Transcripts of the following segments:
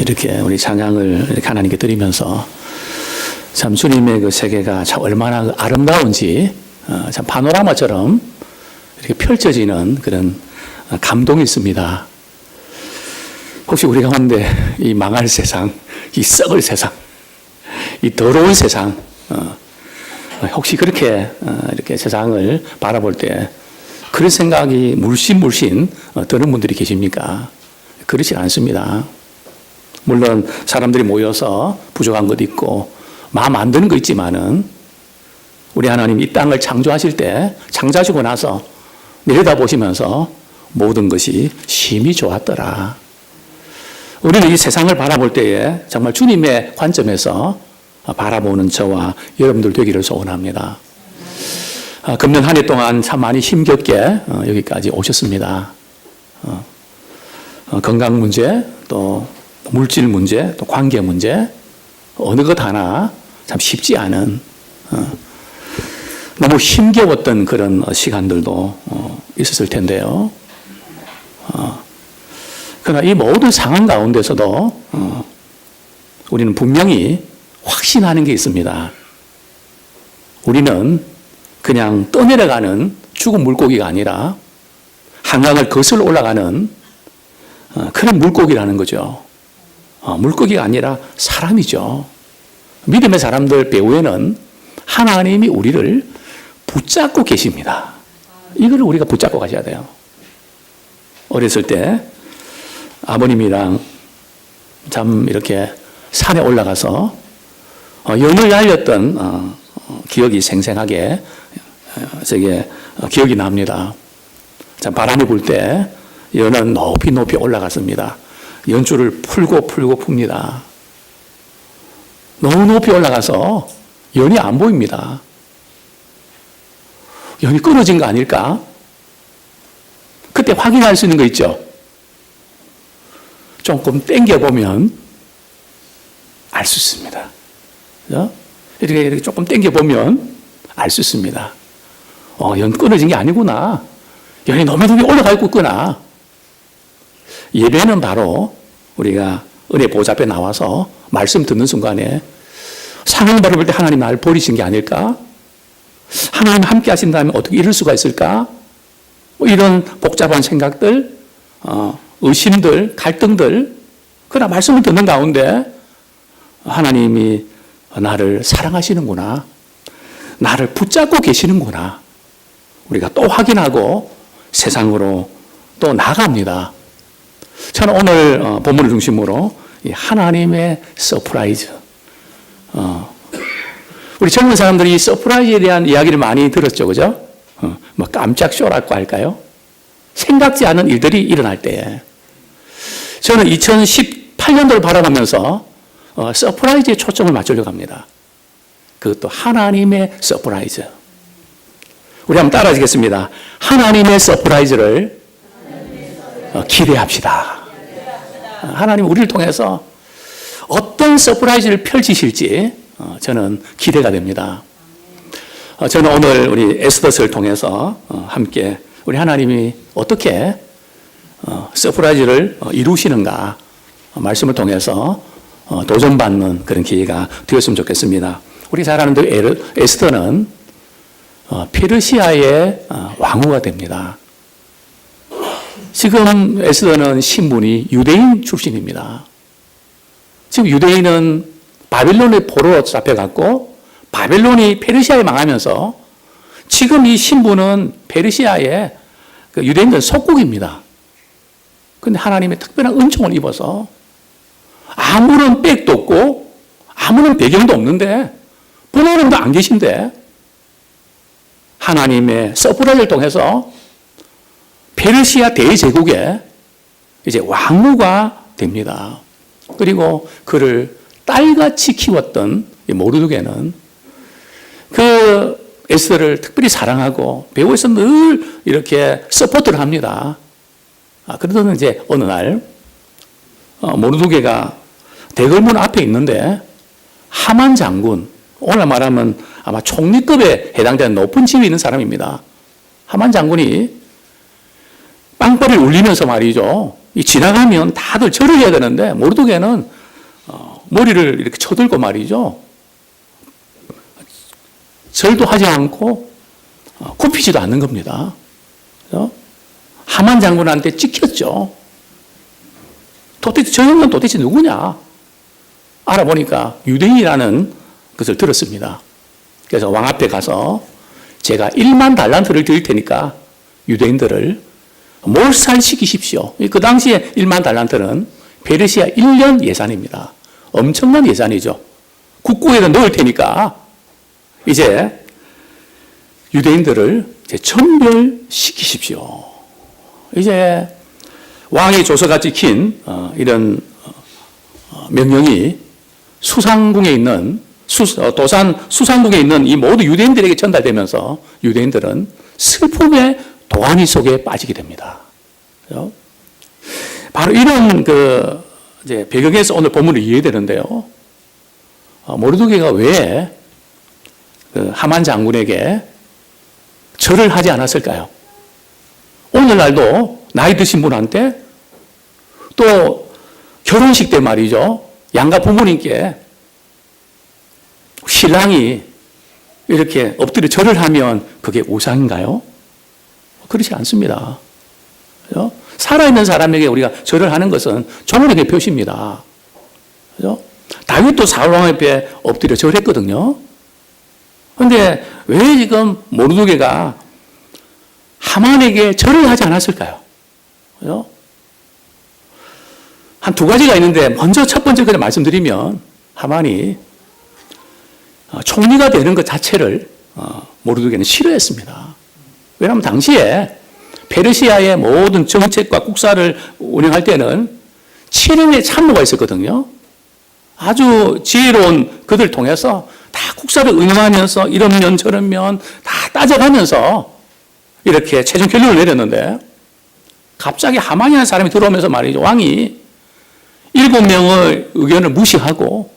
이렇게 우리 찬양을 이렇게 하나님께 드리면서 참 주님의 그 세계가 참 얼마나 아름다운지 참 파노라마처럼 이렇게 펼쳐지는 그런 감동이 있습니다. 혹시 우리 가운데 이 망할 세상, 이 썩을 세상, 이 더러운 세상, 혹시 그렇게 이렇게 세상을 바라볼 때 그런 생각이 물씬 드는 분들이 계십니까? 그렇지 않습니다. 물론 사람들이 모여서 부족한 것도 있고 마음 안 드는 거 있지만은 우리 하나님 이 땅을 창조하실 때 창조하시고 나서 내려다보시면서 모든 것이 심히 좋았더라. 우리는 이 세상을 바라볼 때에 정말 주님의 관점에서 바라보는 저와 여러분들 되기를 소원합니다. 금년 한 해 동안 참 많이 힘겹게 여기까지 오셨습니다. 건강 문제, 또 물질 문제, 또 관계 문제, 어느 것 하나 참 쉽지 않은 너무 힘겨웠던 그런 시간들도 있었을 텐데요. 그러나 이 모든 상황 가운데서도 우리는 분명히 확신하는 게 있습니다. 우리는 그냥 떠내려가는 죽은 물고기가 아니라 한강을 거슬러 올라가는 그런 물고기라는 거죠. 물고기가 아니라 사람이죠. 믿음의 사람들 배후에는 하나님이 우리를 붙잡고 계십니다. 이걸 우리가 붙잡고 가셔야 돼요. 어렸을 때 아버님이랑 참 이렇게 산에 올라가서 연을 날렸던 기억이 생생하게 기억이 납니다. 참 바람이 불 때 연은 높이 올라갔습니다. 연줄을 풀고 풉니다. 너무 높이 올라가서 연이 안 보입니다. 연이 끊어진 거 아닐까? 그때 확인할 수 있는 거 있죠? 조금 당겨보면 알 수 있습니다. 그죠? 이렇게 조금 당겨보면 알 수 있습니다. 연 끊어진 게 아니구나. 연이 너무 높이 올라가 있구나. 예배는 바로 우리가 은혜 보좌 앞에 나와서 말씀 듣는 순간에 상황 바라볼 때 하나님 나를 버리신 게 아닐까? 하나님 함께 하신다면 어떻게 이럴 수가 있을까? 이런 복잡한 생각들, 의심들, 갈등들, 그러나 말씀을 듣는 가운데 하나님이 나를 사랑하시는구나. 나를 붙잡고 계시는구나. 우리가 또 확인하고 세상으로 또 나갑니다. 저는 오늘 본문을 중심으로 하나님의 서프라이즈. 우리 젊은 사람들이 이 서프라이즈에 대한 이야기를 많이 들었죠, 그죠? 뭐 깜짝 쇼라고 할까요? 생각지 않은 일들이 일어날 때에. 저는 2018년도를 바라보면서 서프라이즈에 초점을 맞추려고 합니다. 그것도 하나님의 서프라이즈. 우리 한번 따라하시겠습니다. 하나님의 서프라이즈를 기대합시다. 하나님 우리를 통해서 어떤 서프라이즈를 펼치실지 저는 기대가 됩니다. 저는 오늘 우리 에스더서를 통해서 함께 우리 하나님이 어떻게 서프라이즈를 이루시는가 말씀을 통해서 도전받는 그런 기회가 되었으면 좋겠습니다. 우리 잘 아는 대로 에스더는 페르시아의 왕후가 됩니다. 지금 에스더는 신분이 유대인 출신입니다. 지금 유대인은 바벨론의 포로로 잡혀갔고 바벨론이 페르시아에 망하면서 지금 이 신분은 페르시아의 유대인들 속국입니다. 그런데 하나님의 특별한 은총을 입어서 아무런 백도 없고 아무런 배경도 없는데 부모님도 안 계신데 하나님의 서프라이즈를 통해서 페르시아 대제국의 이제 왕후가 됩니다. 그리고 그를 딸같이 키웠던 모르드게는 그 에스더를 특별히 사랑하고 배후에서 늘 이렇게 서포트를 합니다. 그러던 이제 어느 날 모르드게가 대궐문 앞에 있는데 하만 장군, 오늘 말하면 아마 총리급에 해당되는 높은 지위에 있는 사람입니다. 하만 장군이 빵빠를 울리면서 말이죠. 이 지나가면 다들 절을 해야 되는데 모르드게는 머리를 이렇게 쳐들고 말이죠. 절도 하지 않고 굽히지도 않는 겁니다. 그죠? 하만 장군한테 찍혔죠. 도대체 저 형은 도대체 누구냐? 알아보니까 유대인이라는 것을 들었습니다. 그래서 왕 앞에 가서 제가 1만 달란트를 드릴 테니까 유대인들을 몰살시키십시오. 그 당시에 1만 달란트는 페르시아 1년 예산입니다. 엄청난 예산이죠. 국고에다 넣을 테니까 이제 유대인들을 이제 전멸시키십시오. 이제 왕의 조서가 찍힌 이런 명령이 수상궁에 있는 도산 수상궁에 있는 이 모든 유대인들에게 전달되면서 유대인들은 슬픔의 도가니 속에 빠지게 됩니다. 그렇죠? 바로 이런 이제 배경에서 오늘 본문을 이해되는데요. 모르드게가 왜 하만 장군에게 절을 하지 않았을까요? 오늘날도 나이 드신 분한테 또 결혼식 때 말이죠. 양가 부모님께 신랑이 이렇게 엎드려 절을 하면 그게 우상인가요? 그렇지 않습니다. 그죠? 살아있는 사람에게 우리가 절을 하는 것은 존엄의 표시입니다. 그죠? 다윗도 사울 왕 앞에 엎드려 절했거든요. 그런데 왜 지금 모르드게가 하만에게 절을 하지 않았을까요? 그죠? 한 두 가지가 있는데 먼저 첫 번째 그냥 말씀드리면 하만이 총리가 되는 것 자체를 모르드게는 싫어했습니다. 왜냐하면 당시에 페르시아의 모든 정책과 국사를 운영할 때는 7인의 참모가 있었거든요. 아주 지혜로운 그들 통해서 다 국사를 운영하면서 이런 면 저런 면 다 따져가면서 이렇게 최종 결론을 내렸는데 갑자기 하만이라는 사람이 들어오면서 말이죠. 왕이 7명의 의견을 무시하고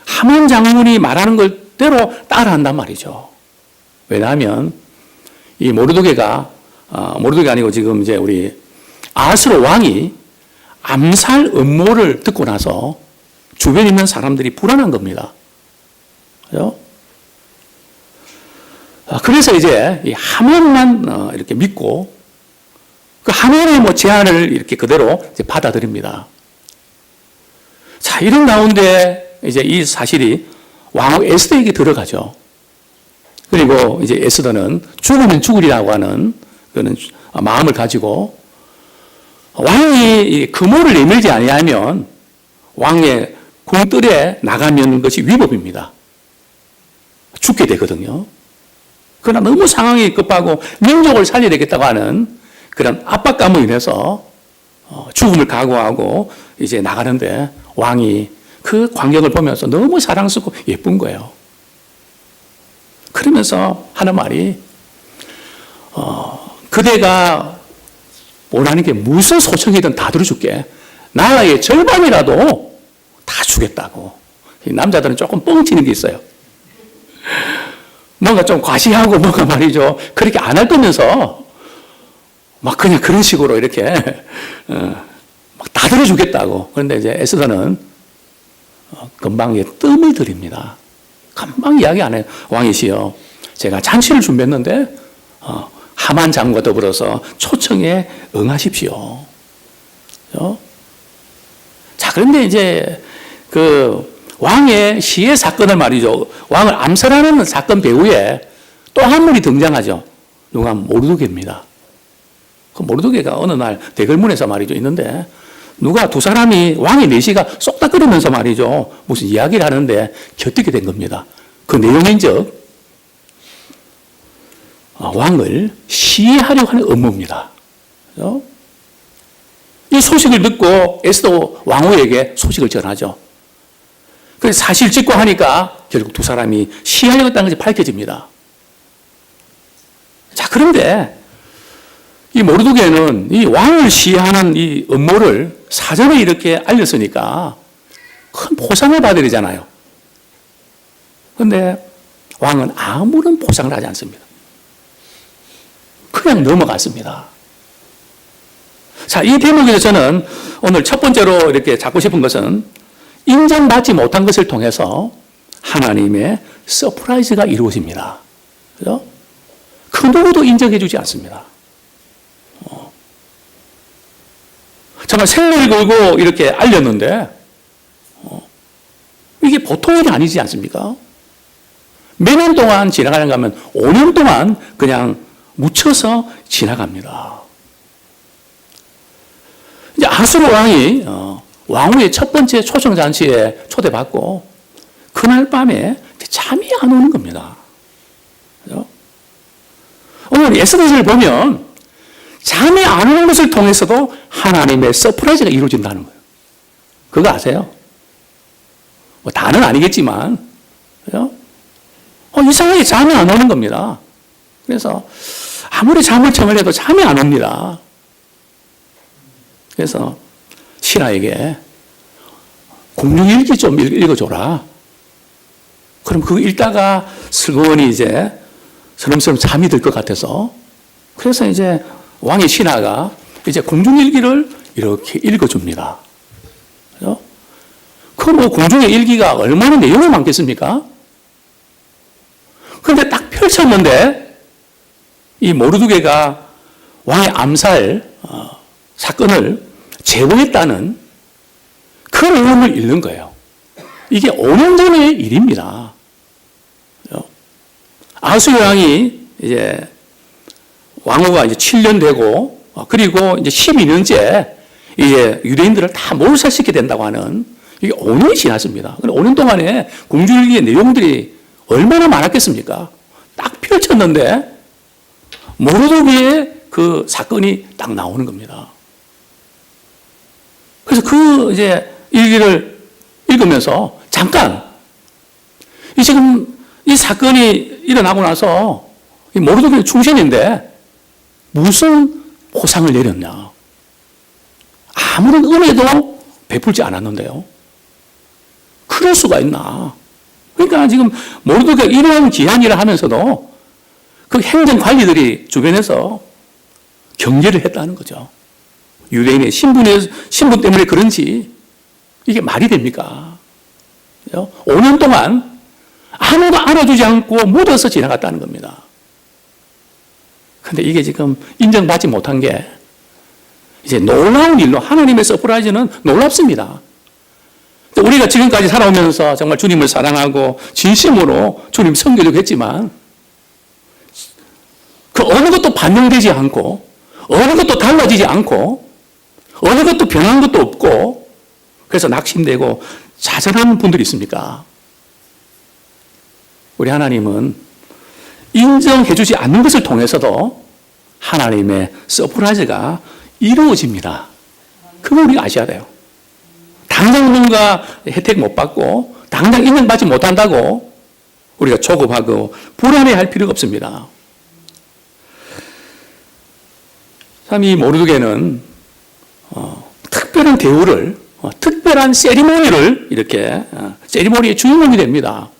하만 장군이 말하는 것대로 따라한단 말이죠. 왜냐하면 이 모르드게가 아니고 지금 이제 우리 아하스로 왕이 암살 음모를 듣고 나서 주변에 있는 사람들이 불안한 겁니다. 그죠? 그래서 이제 이 하만만 이렇게 믿고 그 하만의 제안을 이렇게 그대로 이제 받아들입니다. 자, 이런 가운데 이제 이 사실이 왕후 에스더에게 들어가죠. 그리고 이제 에스더는 죽으면 죽으리라고 하는 그런 마음을 가지고 왕이 금호를 내밀지 아니하면 왕의 궁뜰에 나가면 것이 위법입니다. 죽게 되거든요. 그러나 너무 상황이 급하고 민족을 살려야 되겠다고 하는 그런 압박감으로 인해서 죽음을 각오하고 이제 나가는데 왕이 그 광경을 보면서 너무 사랑스럽고 예쁜 거예요. 그러면서 하는 말이 그대가 원하는 게 무슨 소청이든 다 들어줄게. 나라의 절반이라도 다 주겠다고. 남자들은 조금 뻥치는 게 있어요. 뭔가 좀 과시하고 뭔가 말이죠. 그렇게 안 할 거면서 막 그냥 그런 식으로 이렇게 막 다 들어주겠다고. 그런데 이제 에스더는 금방 뜸을 들입니다. 금방 이야기 안 해요. 왕이시여, 제가 잔치를 준비했는데 하만 장군과 더불어서 초청에 응하십시오. 자, 그런데 이제 그 왕의 시해 사건을 말이죠. 왕을 암살하는 사건 배후에 또 한 분이 등장하죠. 누가? 모르드게입니다. 그 모르드게가 어느 날 대궐문에서 말이죠 있는데 누가 두 사람이 왕의 내시가 쏙닥거리면서 말이죠 무슨 이야기를 하는데 곁들게 된 겁니다. 그 내용인즉 왕을 시해하려고 하는 음모입니다. 그렇죠? 이 소식을 듣고 에스더 왕후에게 소식을 전하죠. 그래서 사실 직고하니까 결국 두 사람이 시해하려고 했다는 것이 밝혀집니다. 자, 그런데 이 모르드게는 이 왕을 시해하는 이 음모를 사전에 이렇게 알렸으니까 큰 보상을 받아야 되잖아요. 그런데 왕은 아무런 보상을 하지 않습니다. 그냥 넘어갔습니다. 자, 이 대목에서 저는 오늘 첫 번째로 이렇게 잡고 싶은 것은 인정받지 못한 것을 통해서 하나님의 서프라이즈가 이루어집니다. 그죠? 그 누구도 인정해 주지 않습니다. 정말 생명을 걸고 이렇게 알렸는데, 이게 보통 일이 아니지 않습니까? 몇 년 동안 지나가는가 하면 5년 동안 그냥 묻혀서 지나갑니다. 이제 아수르 왕이 왕후의 첫 번째 초청잔치에 초대받고 그날 밤에 잠이 안 오는 겁니다. 그죠? 오늘 에스더서를 보면 잠이 안 오는 것을 통해서도 하나님의 서프라이즈가 이루어진다는 거예요. 그거 아세요? 뭐 다는 아니겠지만, 그죠? 이상하게 잠이 안 오는 겁니다. 그래서 아무리 잠을 청을 해도 잠이 안 옵니다. 그래서 신하에게 공룡일기 좀 읽어줘라. 그럼 그거 읽다가 슬그머니 이제 서름서름 잠이 들 것 같아서, 그래서 이제 왕의 신하가 이제 공중일기를 이렇게 읽어줍니다. 그죠? 그 뭐 공중의 일기가 얼마나 내용이 많겠습니까? 그런데 딱 펼쳤는데 이 모르드게가 왕의 암살 사건을 제보했다는 그 내용을 읽는 거예요. 이게 5년 전의 일입니다. 아수르 왕이 이제 왕후가 이제 7년 되고 그리고 이제 12년째 이제 유대인들을 다 몰살시키게 된다고 하는 이게 5년이 지났습니다. 5년 동안에 공주일기의 내용들이 얼마나 많았겠습니까? 딱 펼쳤는데 모르드게의 그 사건이 딱 나오는 겁니다. 그래서 그 이제 일기를 읽으면서 잠깐 지금 이 사건이 일어나고 나서 이 모르드게는 충신인데 무슨 보상을 내렸냐? 아무런 은혜도 베풀지 않았는데요. 그럴 수가 있나? 그러니까 지금 모르드게가 이러한 기한이라 하면서도 그 행정 관리들이 주변에서 경계를 했다는 거죠. 유대인의 신분 때문에 그런지 이게 말이 됩니까? 5년 동안 아무도 알아주지 않고 묻어서 지나갔다는 겁니다. 근데 이게 지금 인정받지 못한 게 이제 놀라운 일로 하나님의 서프라이즈는 놀랍습니다. 우리가 지금까지 살아오면서 정말 주님을 사랑하고 진심으로 주님 섬기려고 했지만 그 어느 것도 반영되지 않고 어느 것도 달라지지 않고 어느 것도 변한 것도 없고 그래서 낙심되고 좌절하는 분들이 있습니까? 우리 하나님은 인정해 주지 않는 것을 통해서도 하나님의 서프라이즈가 이루어집니다. 그거 우리가 아셔야 돼요. 당장 뭔가 혜택 못 받고 당장 인정받지 못한다고 우리가 조급하고 불안해할 필요가 없습니다. 참 이 모르드게는 특별한 대우를 특별한 세리머니를 이렇게 세리머니의 주인공이 됩니다.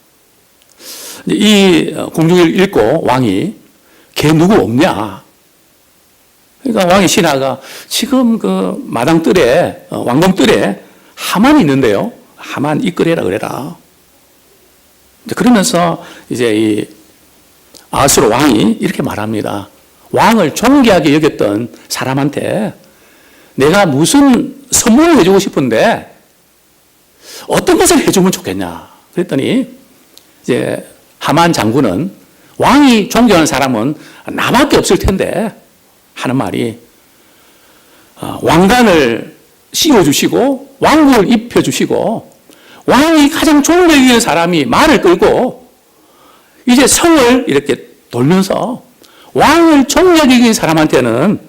이 공중을 읽고 왕이 걔 누구 없냐? 그러니까 왕의 신하가 지금 그 마당 뜰에 왕궁 뜰에 하만이 있는데요. 하만 이끌어라 그래라. 그러면서 이제 이 아수르 왕이 이렇게 말합니다. 왕을 존귀하게 여겼던 사람한테 내가 무슨 선물을 해주고 싶은데 어떤 것을 해주면 좋겠냐? 그랬더니 이제 하만 장군은 왕이 존경하는 사람은 나밖에 없을 텐데 하는 말이 왕관을 씌워주시고 왕국을 입혀주시고 왕이 가장 존경하는 사람이 말을 끌고 이제 성을 이렇게 돌면서 왕을 존경하게 여기는 사람한테는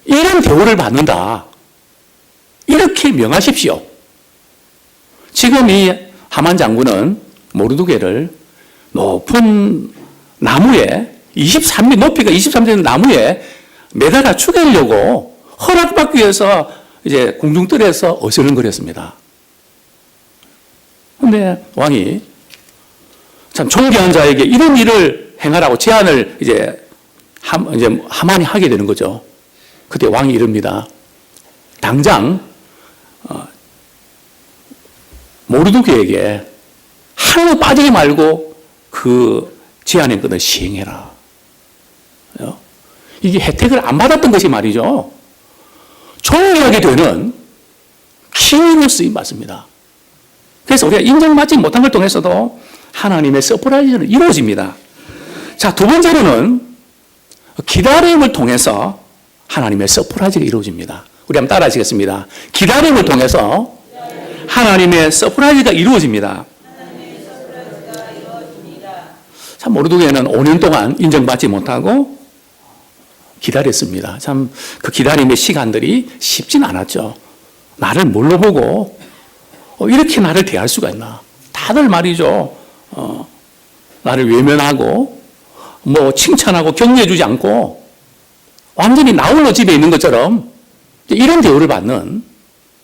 이런 대우를 받는다. 이렇게 명하십시오. 지금 이 하만 장군은 모르드게를 높은 나무에 23m 높이가 23m 나무에 매달아 죽이려고 허락받기 위해서 이제 궁중뜰에서 어슬렁거렸습니다. 그런데 왕이 참 존경한 자에게 이런 일을 행하라고 제안을 이제 하만이 하게 되는 거죠. 그때 왕이 이릅니다. 당장 모르드게에게 하나도 빠지지 말고 그 제안했거든 시행해라. 이게 혜택을 안 받았던 것이 말이죠. 존경하게 되는 기회로 쓰임 받습니다. 그래서 우리가 인정받지 못한 걸 통해서도 하나님의 서프라이즈는 이루어집니다. 자, 두 번째로는 기다림을 통해서 하나님의 서프라이즈가 이루어집니다. 우리 한번 따라 하시겠습니다. 기다림을 통해서 하나님의 서프라이즈가 이루어집니다. 참 모르드게는 5년 동안 인정받지 못하고 기다렸습니다. 참 그 기다림의 시간들이 쉽진 않았죠. 나를 뭘로 보고 이렇게 나를 대할 수가 있나. 다들 말이죠. 나를 외면하고 뭐 칭찬하고 격려해주지 않고 완전히 나 홀로 집에 있는 것처럼 이런 대우를 받는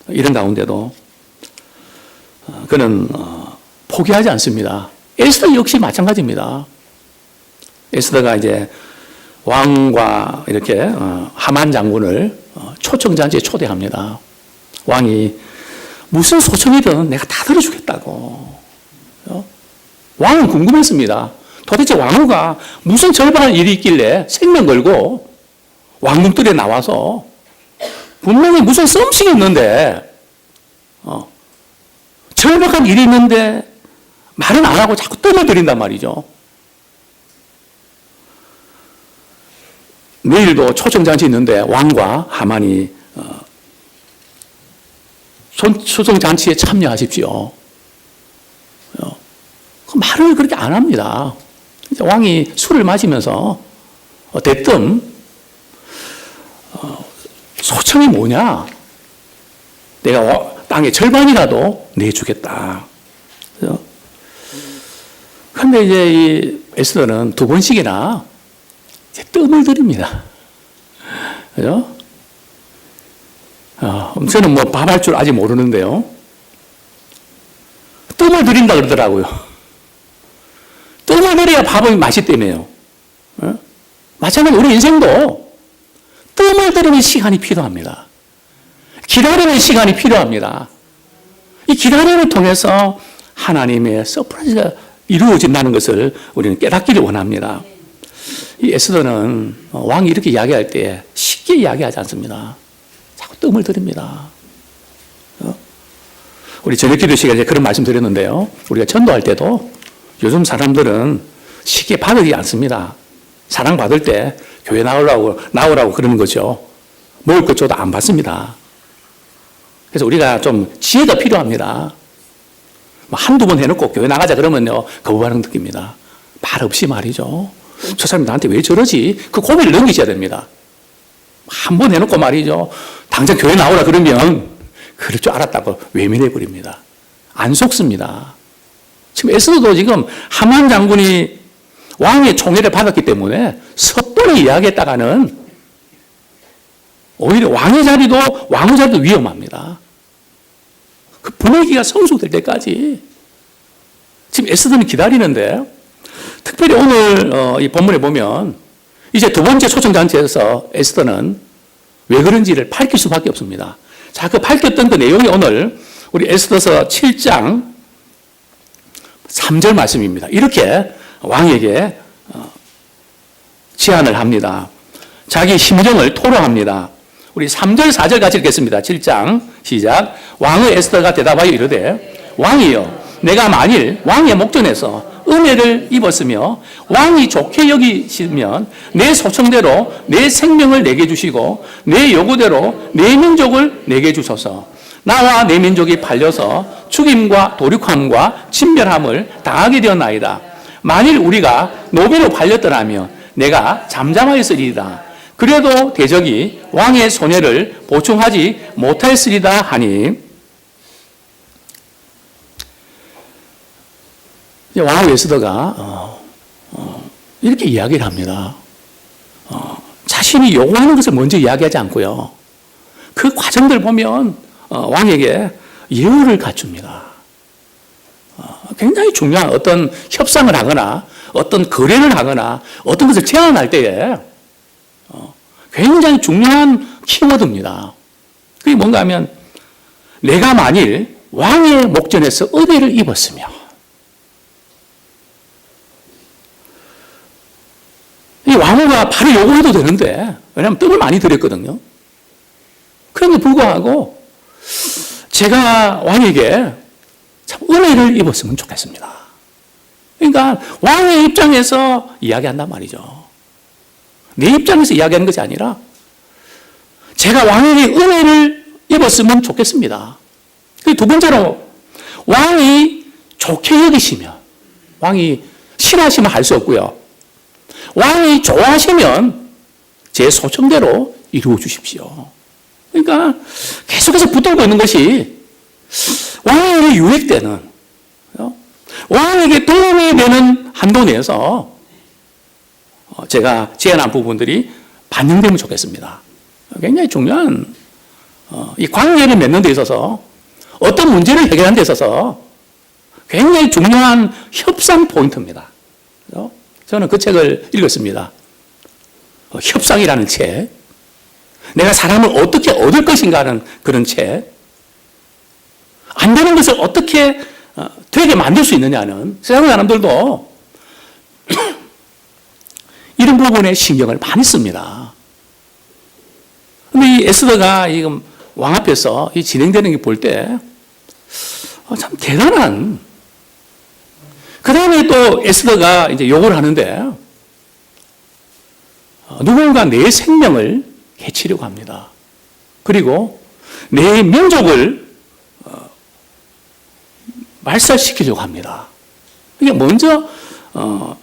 이런 가운데도 그는 포기하지 않습니다. 에스더 역시 마찬가지입니다. 에스더가 이제 왕과 이렇게 하만 장군을 초청잔치에 초대합니다. 왕이 무슨 소청이든 내가 다 들어주겠다고. 왕은 궁금했습니다. 도대체 왕후가 무슨 절박한 일이 있길래 생명 걸고 왕궁들에 나와서 분명히 무슨 썸씽이 있는데 절박한 일이 있는데 말은 안 하고 자꾸 뜸을 들인단 말이죠. 내일도 초청잔치 있는데 왕과 하만이 초청잔치에 참여하십시오. 말을 그렇게 안 합니다. 왕이 술을 마시면서 대뜸 소청이 뭐냐? 내가 땅의 절반이라도 내주겠다. 그런데 이제 이 에스더는 두 번씩이나 이제 뜸을 들입니다. 그죠? 저는 뭐 밥할 줄 아직 모르는데요. 뜸을 들인다 그러더라고요. 뜸을 들여야 밥이 맛있다며요. 마찬가지로 우리 인생도 뜸을 들이는 시간이 필요합니다. 기다리는 시간이 필요합니다. 이 기다림을 통해서 하나님의 서프라이즈가 이루어진다는 것을 우리는 깨닫기를 원합니다. 이 에스더는 왕이 이렇게 이야기할 때 쉽게 이야기하지 않습니다. 자꾸 뜸을 들입니다. 우리 저녁 기도 시간에 그런 말씀 드렸는데요. 우리가 전도할 때도 요즘 사람들은 쉽게 받지 않습니다. 사랑받을 때 교회 나오라고 그러는 거죠. 먹을 것 줘도 안 받습니다. 그래서 우리가 좀 지혜가 필요합니다. 한두 번 해놓고 교회 나가자 그러면요, 거부반응 느낍니다. 말 없이 말이죠. 저 사람이 나한테 왜 저러지? 그 고민을 넘기셔야 됩니다. 한 번 해놓고 말이죠. 당장 교회 나오라 그러면 그럴 줄 알았다고 외면해버립니다. 안 속습니다. 지금 에스더도 지금 하만 장군이 왕의 총애를 받았기 때문에 섣불리 이야기했다가는 오히려 왕의 자리도 왕의 자리도 위험합니다. 그 분위기가 성숙될 때까지 지금 에스더는 기다리는데 특별히 오늘 이 본문에 보면 이제 두 번째 초청잔치에서 에스더는 왜 그런지를 밝힐 수밖에 없습니다. 자, 그 밝혔던 그 내용이 오늘 우리 에스더서 7장 3절 말씀입니다. 이렇게 왕에게 제안을 합니다. 자기 심정을 토로합니다. 우리 3절 4절 같이 읽겠습니다. 7장 시작. 왕의 에스더가 대답하여 이르되 왕이여 내가 만일 왕의 목전에서 은혜를 입었으며 왕이 좋게 여기시면 내 소청대로 내 생명을 내게 주시고 내 요구대로 내 민족을 내게 주소서. 나와 내 민족이 팔려서 죽임과 도륙함과 진멸함을 당하게 되었나이다. 만일 우리가 노비로 팔렸더라면 내가 잠잠하였으리이다. 그래도 대적이 왕의 손해를 보충하지 못하였으리다 하니 왕 에스더가 이렇게 이야기를 합니다. 자신이 요구하는 것을 먼저 이야기하지 않고요. 그 과정들 보면 왕에게 예우를 갖춥니다. 굉장히 중요한 어떤 협상을 하거나 어떤 거래를 하거나 어떤 것을 제안할 때에 굉장히 중요한 키워드입니다. 그게 뭔가 하면 내가 만일 왕의 목전에서 은혜를 입었으며 이 왕후가 바로 요구를 해도 되는데 왜냐하면 떡을 많이 드렸거든요. 그런데 불구하고 제가 왕에게 참 은혜를 입었으면 좋겠습니다. 그러니까 왕의 입장에서 이야기한단 말이죠. 내 입장에서 이야기하는 것이 아니라 제가 왕에게 은혜를 입었으면 좋겠습니다. 두 번째로 왕이 좋게 여기시면 왕이 싫어하시면 할 수 없고요. 왕이 좋아하시면 제 소청대로 이루어 주십시오. 그러니까 계속해서 붙들고 있는 것이 왕에게 유익되는 왕에게 도움이 되는 한도 내에서 제가 제안한 부분들이 반영되면 좋겠습니다. 굉장히 중요한 이 관계를 맺는 데 있어서 어떤 문제를 해결하는 데 있어서 굉장히 중요한 협상 포인트입니다. 저는 그 책을 읽었습니다. 협상이라는 책. 내가 사람을 어떻게 얻을 것인가 하는 그런 책. 안 되는 것을 어떻게 되게 만들 수 있느냐는 세상 사람들도 이런 부분에 신경을 많이 씁니다. 근데 이 에스더가 지금 왕 앞에서 이 진행되는 게 볼 때 참 대단한. 그 다음에 또 에스더가 이제 욕을 하는데 누군가 내 생명을 해치려고 합니다. 그리고 내 민족을 말살시키려고 합니다. 이게 먼저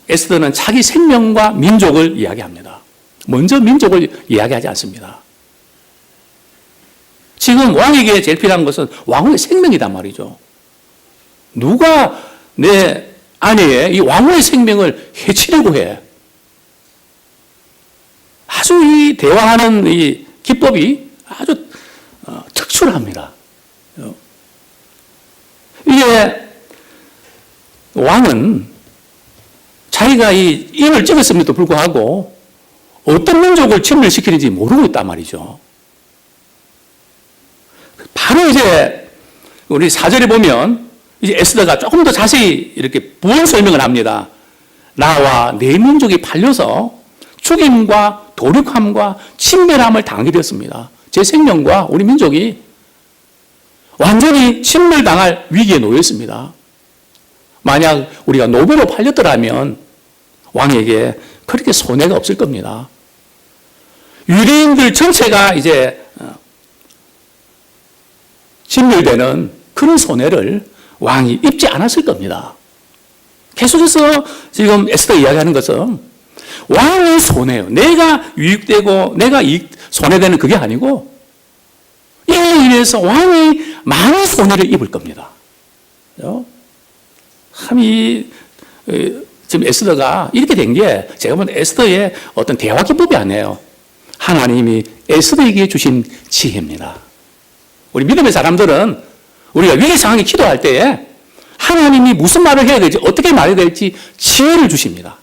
에스더는 자기 생명과 민족을 이야기합니다. 먼저 민족을 이야기하지 않습니다. 지금 왕에게 제일 필요한 것은 왕후의 생명이단 말이죠. 누가 내 아내의 이 왕후의 생명을 해치려고 해. 아주 이 대화하는 이 기법이 아주 특출합니다. 이게 왕은 자기가 이 인을 찍었음에도 불구하고 어떤 민족을 침멸시키는지 모르고 있단 말이죠. 바로 이제 우리 4절에 보면 이제 에스더가 조금 더 자세히 이렇게 부연 설명을 합니다. 나와 내 민족이 팔려서 죽임과 도륙함과 침멸함을 당하게 되었습니다. 제 생명과 우리 민족이 완전히 침멸당할 위기에 놓였습니다. 만약 우리가 노베로 팔렸더라면 왕에게 그렇게 손해가 없을 겁니다. 유대인들 전체가 이제 진멸되는 그런 손해를 왕이 입지 않았을 겁니다. 계속해서 지금 에스더 이야기하는 것은 왕의 손해요. 내가 유익되고 내가 손해되는 그게 아니고 이에 인해서 왕이 많은 손해를 입을 겁니다. 참 지금 에스더가 이렇게 된 게 제가 본 에스더의 어떤 대화 기법이 아니에요. 하나님이 에스더에게 주신 지혜입니다. 우리 믿음의 사람들은 우리가 위기 상황에 기도할 때에 하나님이 무슨 말을 해야 될지 어떻게 말해야 될지 지혜를 주십니다.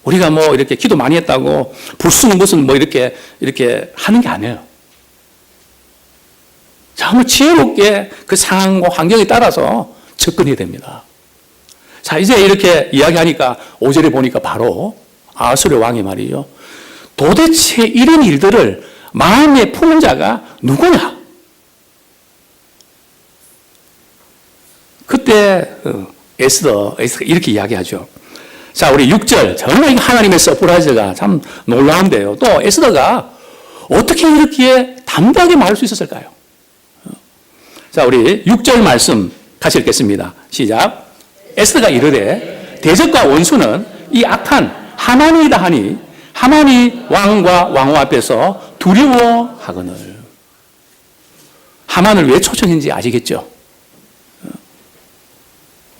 우리가 뭐 이렇게 기도 많이 했다고 불순 무슨 뭐 이렇게 하는 게 아니에요. 정말 지혜롭게 그 상황과 환경에 따라서 접근해야 됩니다. 자, 이제 이렇게 이야기하니까 5절에 보니까 바로 아수르 왕이 말이죠. 도대체 이런 일들을 마음에 품은 자가 누구냐? 그때 에스더가 이렇게 이야기하죠. 자, 우리 6절. 정말 하나님의 서프라이즈가 참 놀라운데요. 또 에스더가 어떻게 이렇게 담대하게 말할 수 있었을까요? 자, 우리 6절 말씀 같이 읽겠습니다. 시작. 에스더가 이르되 대적과 원수는 이 악한 하만이다 하니 하만이 왕과 왕후 앞에서 두려워하거늘. 하만을 왜 초청했는지 아시겠죠?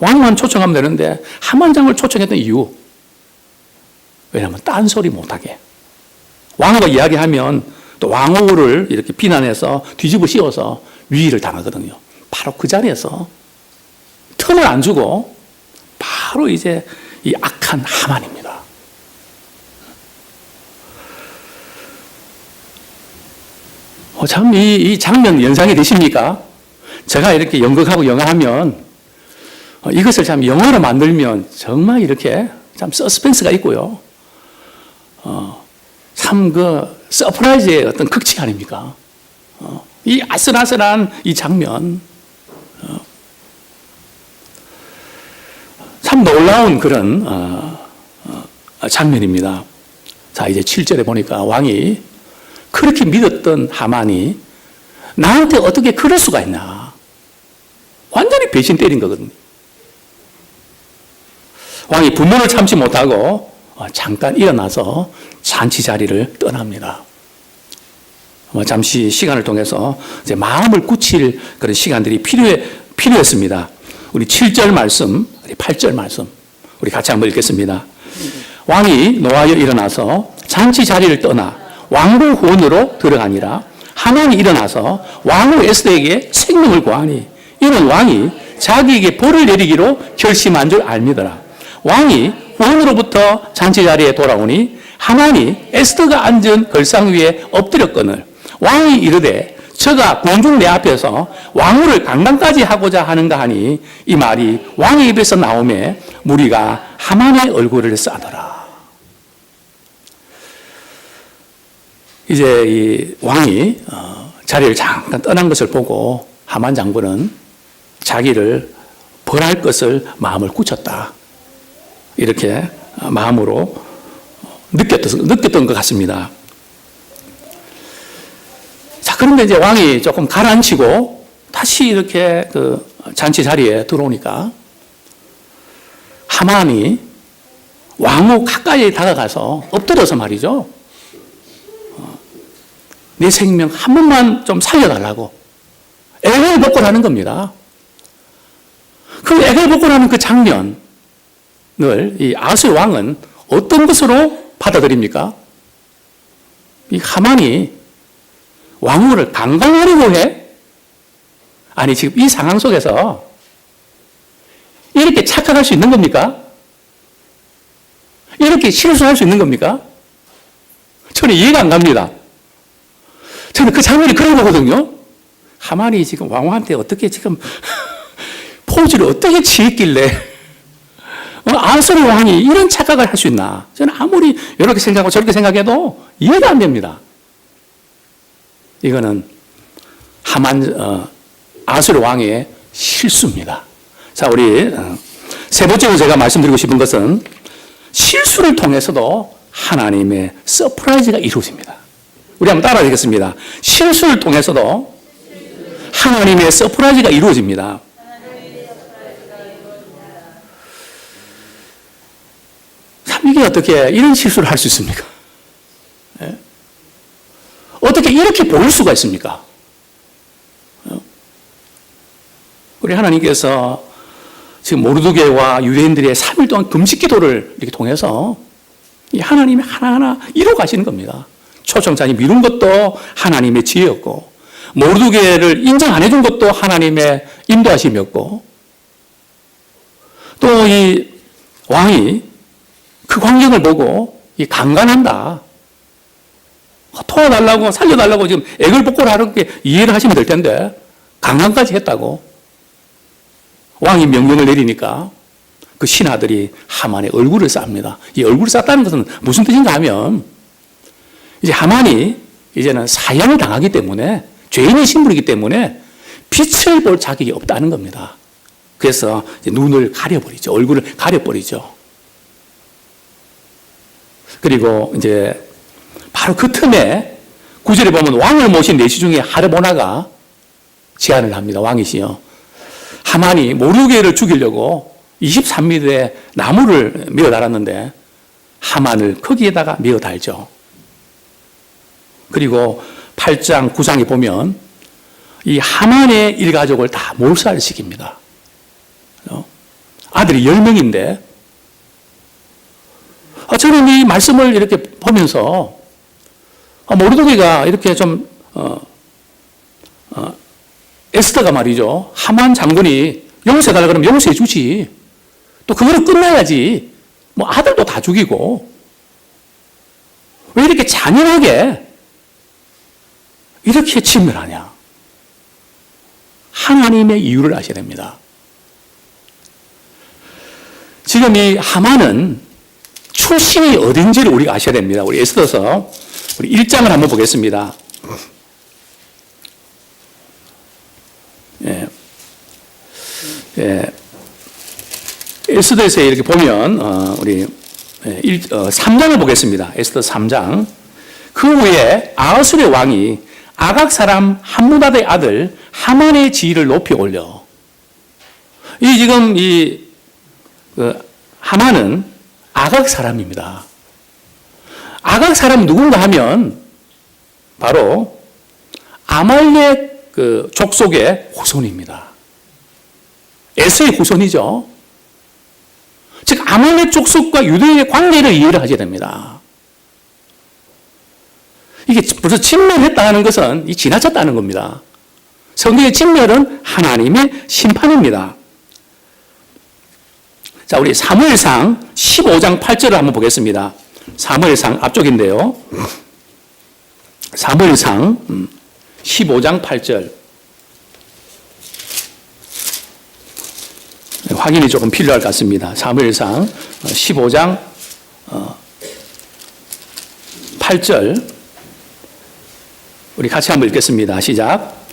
왕만 초청하면 되는데 하만장을 초청했던 이유. 왜냐하면 딴소리 못하게. 왕후가 이야기하면 또 왕후를 이렇게 비난해서 뒤집어 씌워서 위기를 당하거든요. 바로 그 자리에서 틈을 안 주고 바로 이제 이 악한 하만입니다. 참, 이 장면 연상이 되십니까? 제가 이렇게 연극하고 영화하면 이것을 참 영화로 만들면 정말 이렇게 참 서스펜스가 있고요. 참 그 서프라이즈의 어떤 극치 아닙니까? 이 아슬아슬한 이 장면. 참 놀라운 그런 장면입니다. 자, 이제 7절에 보니까 왕이 그렇게 믿었던 하만이 나한테 어떻게 그럴 수가 있나. 완전히 배신 때린 거거든요. 왕이 분노를 참지 못하고 잠깐 일어나서 잔치 자리를 떠납니다. 잠시 시간을 통해서 이제 마음을 굳힐 그런 시간들이 필요했습니다. 우리 7절 말씀, 우리 8절 말씀, 우리 같이 한번 읽겠습니다. 왕이 노하여 일어나서 잔치 자리를 떠나 왕궁 후원으로 들어가니라. 하만이 일어나서 왕후 에스더에게 생명을 구하니 이는 왕이 자기에게 벌을 내리기로 결심한 줄 알미더라. 왕이 후원으로부터 잔치 자리에 돌아오니 하만이 에스더가 앉은 걸상 위에 엎드렸거늘 왕이 이르되 저가 공중 내 앞에서 왕후를 강간까지 하고자 하는가 하니 이 말이 왕의 입에서 나오매 무리가 하만의 얼굴을 싸더라. 이제 이 왕이 자리를 잠깐 떠난 것을 보고 하만 장군은 자기를 벌할 것을 마음을 굳혔다. 이렇게 마음으로 느꼈던 것 같습니다. 자, 그런데 이제 왕이 조금 가라앉히고 다시 이렇게 그 잔치 자리에 들어오니까 하만이 왕후 가까이 다가가서 엎드려서 말이죠. 내 생명 한 번만 좀 살려달라고 애걸복걸하는 겁니다. 그 애걸복걸하는 그 장면을 이 아수르 왕은 어떤 것으로 받아들입니까? 이 하만이 왕후를 강간하려고 해? 아니, 지금 이 상황 속에서 이렇게 착각할 수 있는 겁니까? 이렇게 실수할 수 있는 겁니까? 저는 이해가 안 갑니다. 저는 그 장면이 그런 거거든요. 하만이 지금 왕후한테 어떻게 지금 포즈를 어떻게 취했길래 아수르 왕이 이런 착각을 할 수 있나? 저는 아무리 이렇게 생각하고 저렇게 생각해도 이해가 안 됩니다. 이거는 아수르 왕의 실수입니다. 자, 우리 세 번째로 제가 말씀드리고 싶은 것은 실수를 통해서도 하나님의 서프라이즈가 이루어집니다. 우리 한번 따라야 되겠습니다. 실수를 통해서도 하나님의 서프라이즈가 이루어집니다. 참, 이게 어떻게 이런 실수를 할 수 있습니까? 예? 어떻게 이렇게 보일 수가 있습니까? 우리 하나님께서 지금 모르드게와 유대인들의 3일 동안 금식 기도를 이렇게 통해서 이 하나님이 하나하나 이루어 가시는 겁니다. 초청장이 미룬 것도 하나님의 지혜였고, 모르드게를 인정 안 해준 것도 하나님의 인도하심이었고, 또 이 왕이 그 광경을 보고 이 강간한다, 도와달라고 살려달라고 지금 애걸복걸하는 게 이해를 하시면 될 텐데 강간까지 했다고 왕이 명령을 내리니까 그 신하들이 하만의 얼굴을 쌉니다. 이 얼굴을 쌌다는 것은 무슨 뜻인가 하면 이제 하만이 이제는 사형을 당하기 때문에 죄인의 신분이기 때문에 빛을 볼 자격이 없다는 겁니다. 그래서 이제 눈을 가려버리죠. 얼굴을 가려버리죠. 그리고 이제 바로 그 틈에 9절에 보면 왕을 모신 내시 중에 하르보나가 제안을 합니다. 왕이시여, 하만이 모르게를 죽이려고 23m의 나무를 메어 달았는데 하만을 거기에다가 메어 달죠. 그리고 8장, 9장에 보면 이 하만의 일가족을 다 몰살을 시킵니다. 아들이 10명인데 저는 이 말씀을 이렇게 보면서 모르드게가 이렇게 좀 에스더가 말이죠, 하만 장군이 용서해달라 그러면 용서해 주지, 또 그거로 끝나야지, 뭐 아들도 다 죽이고 왜 이렇게 잔인하게 이렇게 친밀하냐? 하나님의 이유를 아셔야 됩니다. 지금 이 하만은 출신이 어딘지를 우리가 아셔야 됩니다. 우리 에스더서 우리 1장을 한번 보겠습니다. 에스더에서 이렇게 보면 우리 3장을 보겠습니다. 에스더 3장. 그 후에 아하술의 왕이 아각 사람 함무다의 아들 하만의 지위를 높이 올려. 이 지금 하만은 아각 사람입니다. 아각 사람은 누군가 하면 바로 아말렉 그 족속의 후손입니다. 에서의 후손이죠. 즉 아말렉 족속과 유대의 관계를 이해를 하셔야 됩니다. 이게 벌써 진멸했다는 것은 지나쳤다는 겁니다. 성경의 진멸은 하나님의 심판입니다. 자, 우리 사무엘상 15장 8절을 한번 보겠습니다. 사무엘상 앞쪽인데요. 사무엘상 15장 8절. 확인이 조금 필요할 것 같습니다. 사무엘상 15장 8절. 우리 같이 한번 읽겠습니다. 시작.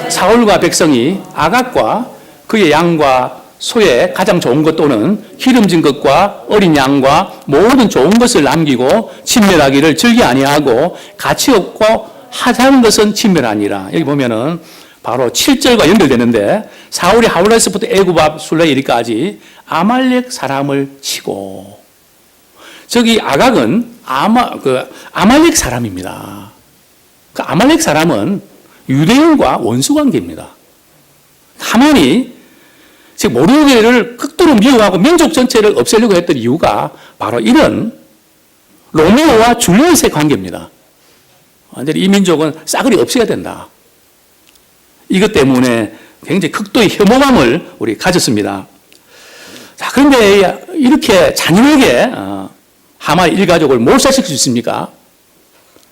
사울과 백성이 아각과 그의 양과 소의 가장 좋은 것 또는 기름진 것과 어린 양과 모든 좋은 것을 남기고 진멸하기를 즐기 아니하고 가치 없고 하자는 것은 진멸하니라. 여기 보면은 바로 7절과 연결되는데 사울이 하울라에서부터 애굽 앞 술레 이리까지 아말렉 사람을 치고, 저기 아각은 아말렉 사람입니다. 그 아말렉 사람은 유대인과 원수 관계입니다. 하만이 즉 모르게를 극도로 미워하고 민족 전체를 없애려고 했던 이유가 바로 이런 로메오와 줄리엣의 관계입니다. 완전히 이 민족은 싸그리 없애야 된다. 이것 때문에 굉장히 극도의 혐오감을 우리 가졌습니다. 자, 그런데 이렇게 잔인하게 하만 일가족을 몰살시킬 수 있습니까?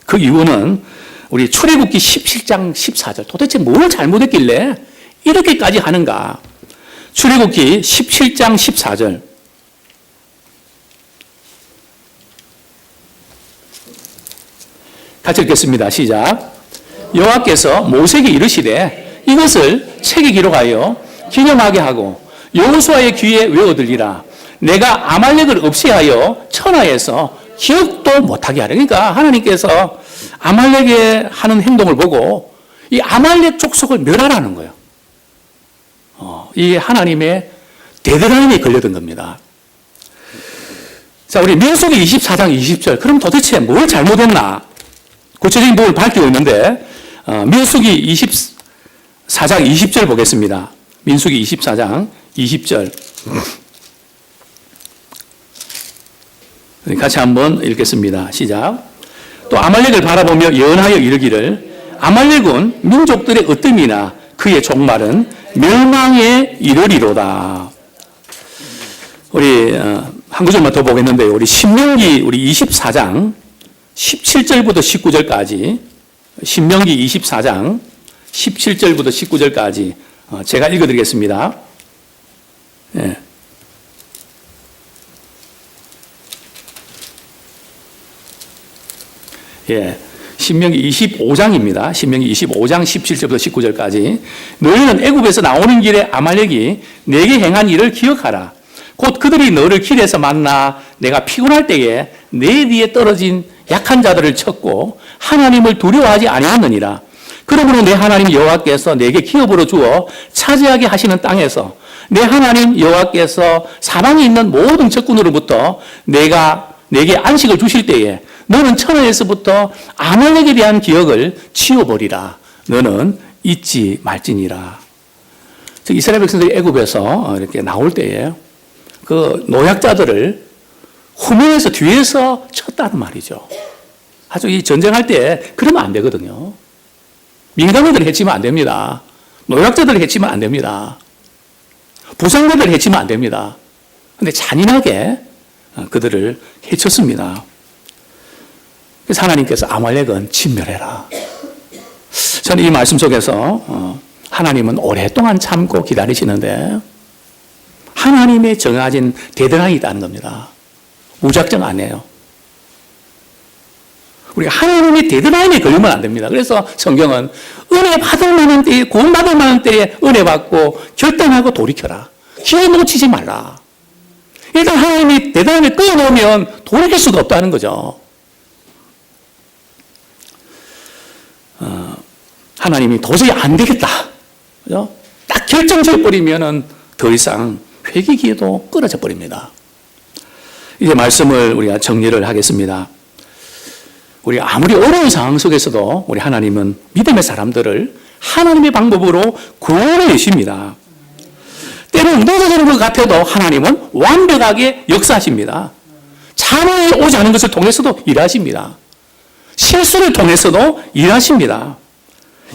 그 이유는 우리 출애굽기 17장 14절. 도대체 뭘 잘못했길래 이렇게까지 하는가? 출애굽기 17장 14절. 같이 읽겠습니다. 시작. 여호와께서 모세에게 이르시되 이것을 책에 기록하여 기념하게 하고 여호수아의 귀에 외어들리라. 내가 아말렉을 없애하여 천하에서 기억도 못하게 하라. 그러니까 하나님께서 아말렉에 하는 행동을 보고 이 아말렉 족속을 멸하라는 거예요. 이 하나님의 데드라인에 걸려든 겁니다. 자, 우리 민수기 24장 20절. 그럼 도대체 뭘 잘못했나? 구체적인 부분을 밝히고 있는데 민수기 24장 20절 보겠습니다. 민수기 24장 20절. 같이 한번 읽겠습니다. 시작. 또 아말렉을 바라보며 예언하여 이르기를 아말렉은 민족들의 으뜸이나 그의 종말은 멸망에 이르리로다. 우리 한 구절만 더 보겠는데요. 우리 신명기 우리 24장 17절부터 19절까지 신명기 24장 17절부터 19절까지 제가 읽어드리겠습니다. 예. 예. 신명기 25장입니다. 신명기 25장 17절부터 19절까지. 너희는 애굽에서 나오는 길에 아말렉이 내게 행한 일을 기억하라. 곧 그들이 너를 길에서 만나 내가 피곤할 때에 내 뒤에 떨어진 약한 자들을 쳤고 하나님을 두려워하지 아니하느니라. 그러므로 내 하나님 여호와께서 내게 기업으로 주어 차지하게 하시는 땅에서 내 하나님 여호와께서 사방에 있는 모든 적군으로부터 내게 안식을 주실 때에 너는 천하에서부터 아말렉에 대한 기억을 치워버리라. 너는 잊지 말지니라. 즉 이스라엘 백성들이 애굽에서 이렇게 나올 때에 그 노약자들을 후면에서 뒤에서 쳤다는 말이죠. 아주 이 전쟁할 때 그러면 안 되거든요. 민간인들을 해치면 안 됩니다. 노약자들을 해치면 안 됩니다. 부상자들을 해치면 안 됩니다. 그런데 잔인하게 그들을 해쳤습니다. 그래서 하나님께서 아말렉은 진멸해라. 저는 이 말씀 속에서 하나님은 오랫동안 참고 기다리시는데 하나님의 정해진 데드라인이 있다는 겁니다. 무작정 안 해요. 우리가 하나님의 데드라인에 걸리면 안 됩니다. 그래서 성경은 은혜 받을 만한 때에, 구원받을 만한 때에 은혜 받고 결단하고 돌이켜라. 기회 놓치지 말라. 일단 하나님이 데드라인을 끊어놓으면 돌이킬 수가 없다는 거죠. 하나님이 도저히 안 되겠다. 그죠? 딱 결정져 버리면은 더 이상 회개 기회도 끊어져 버립니다. 이제 말씀을 우리가 정리를 하겠습니다. 우리 아무리 어려운 상황 속에서도 우리 하나님은 믿음의 사람들을 하나님의 방법으로 구원해 주십니다. 때로는 늦어지는 것 같아도 하나님은 완벽하게 역사하십니다. 참여에 오지 않은 것을 통해서도 일하십니다. 실수를 통해서도 일하십니다.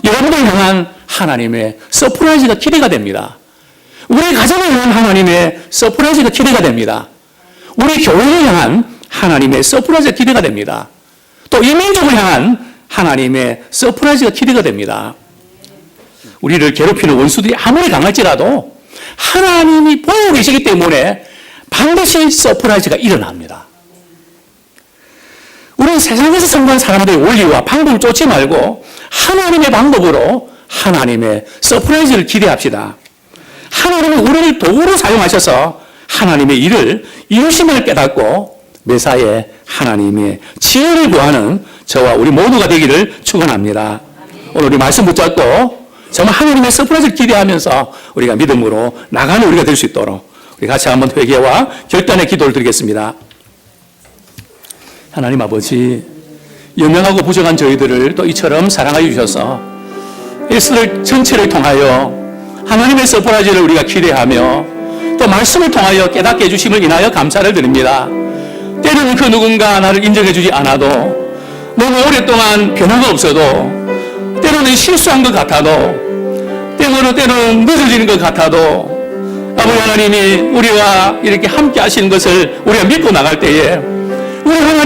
여러분을 향한 하나님의 서프라이즈가 기대가 됩니다. 우리 가정을 향한 하나님의 서프라이즈가 기대가 됩니다. 우리 교회를 향한 하나님의 서프라이즈가 기대가 됩니다. 또 이 민족을 향한 하나님의 서프라이즈가 기대가 됩니다. 우리를 괴롭히는 원수들이 아무리 강할지라도 하나님이 보고 계시기 때문에 반드시 서프라이즈가 일어납니다. 우리는 세상에서 성공한 사람들의 원리와 방법을 쫓지 말고 하나님의 방법으로 하나님의 서프라이즈를 기대합시다. 하나님은 우리를 도구로 사용하셔서 하나님의 일을 이루심을 깨닫고 매사에 하나님의 지혜를 구하는 저와 우리 모두가 되기를 축원합니다. 오늘 우리 말씀 붙잡고 정말 하나님의 서프라이즈를 기대하면서 우리가 믿음으로 나가는 우리가 될 수 있도록 우리 같이 한번 회개와 결단의 기도를 드리겠습니다. 하나님 아버지, 연약하고 부족한 저희들을 또 이처럼 사랑하여 주셔서 일을 전체를 통하여 하나님의 서프라이즈를 우리가 기대하며 또 말씀을 통하여 깨닫게 해주심을 인하여 감사를 드립니다. 때로는 그 누군가 나를 인정해 주지 않아도 너무 오랫동안 변화가 없어도 때로는 실수한 것 같아도 때로는 늦어지는 것 같아도 아버지 하나님이 우리와 이렇게 함께 하시는 것을 우리가 믿고 나갈 때에 우리 하나님